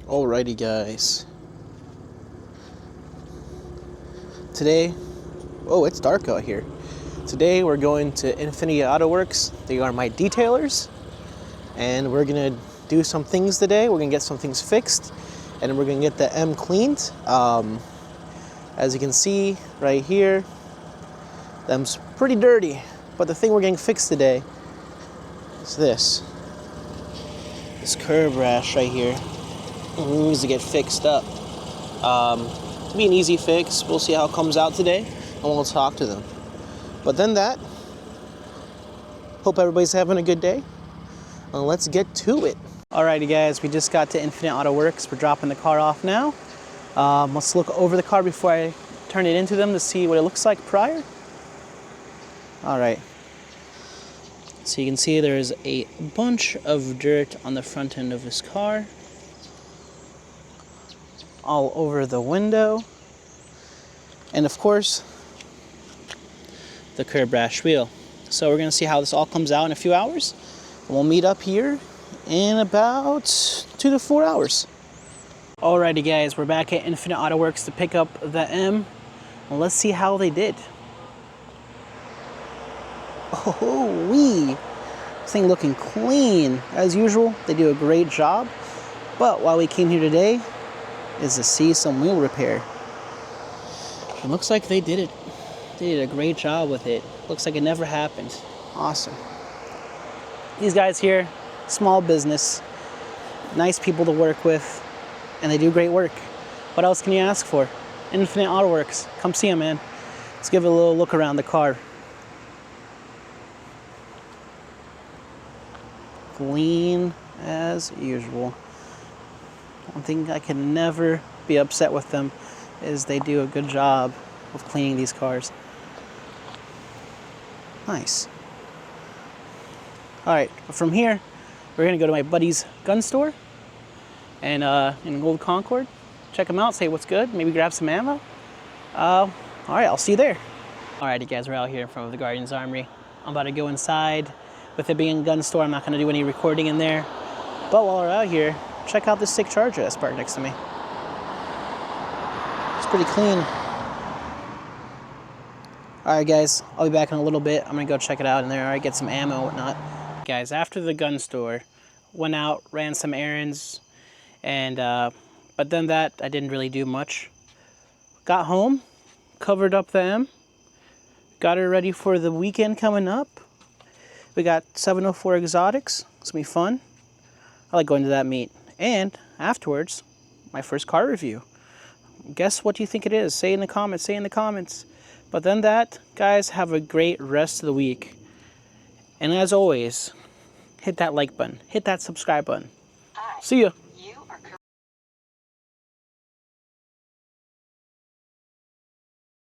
Alrighty guys. Today, oh, it's dark out here. Today we're going to Infinity Auto Works. They are my detailers. And we're gonna do some things today. We're gonna get some things fixed and we're gonna get the M cleaned. As you can see right here, them's pretty dirty. But the thing we're getting fixed today is this curb rash right here. It needs to get fixed up. It'll be an easy fix. We'll see how it comes out today, and we'll talk to them. But then that, hope everybody's having a good day, and let's get to it. Alrighty guys, we just got to Infinite Auto Works. We're dropping the car off now. Let's look over the car before I turn it into them to see what it looks like prior. Alright. So you can see there's a bunch of dirt on the front end of this car. All over the window. And of course, the curb rash wheel. So we're gonna see how this all comes out in a few hours. And we'll meet up here in about 2 to 4 hours. Alrighty guys, we're back at Infinite Auto Works to pick up the M. And let's see how they did. Oh wee! This thing looking clean. As usual, they do a great job. But why we came here today is to see some wheel repair. It looks like they did it. They did a great job with it. Looks like it never happened. Awesome. These guys here, small business, nice people to work with, and they do great work. What else can you ask for? Infinite Auto Works. Come see them, man. Let's give it a little look around the car. Clean as usual. One thing I can never be upset with them is they do a good job of cleaning these cars. Nice. Alright, from here, we're gonna go to my buddy's gun store and in Old Concord. Check them out, say what's good, maybe grab some ammo. Alright, I'll see you there. Alrighty guys, we're out here in front of the Guardian's Armory. I'm about to go inside. With it being a gun store, I'm not gonna do any recording in there. But while we're out here, check out this sick Charger that's parked next to me. It's pretty clean. Alright guys, I'll be back in a little bit. I'm gonna go check it out in there, alright, get some ammo and whatnot. Guys, after the gun store, went out, ran some errands, and but then that, I didn't really do much. Got home, covered up the M, got her ready for the weekend coming up. We got 704 exotics, it's gonna be fun. I like going to that meet. And afterwards, my first car review. Guess what you think it is? Say in the comments, say in the comments. But then that, guys, have a great rest of the week. And as always, hit that like button, hit that subscribe button. See ya.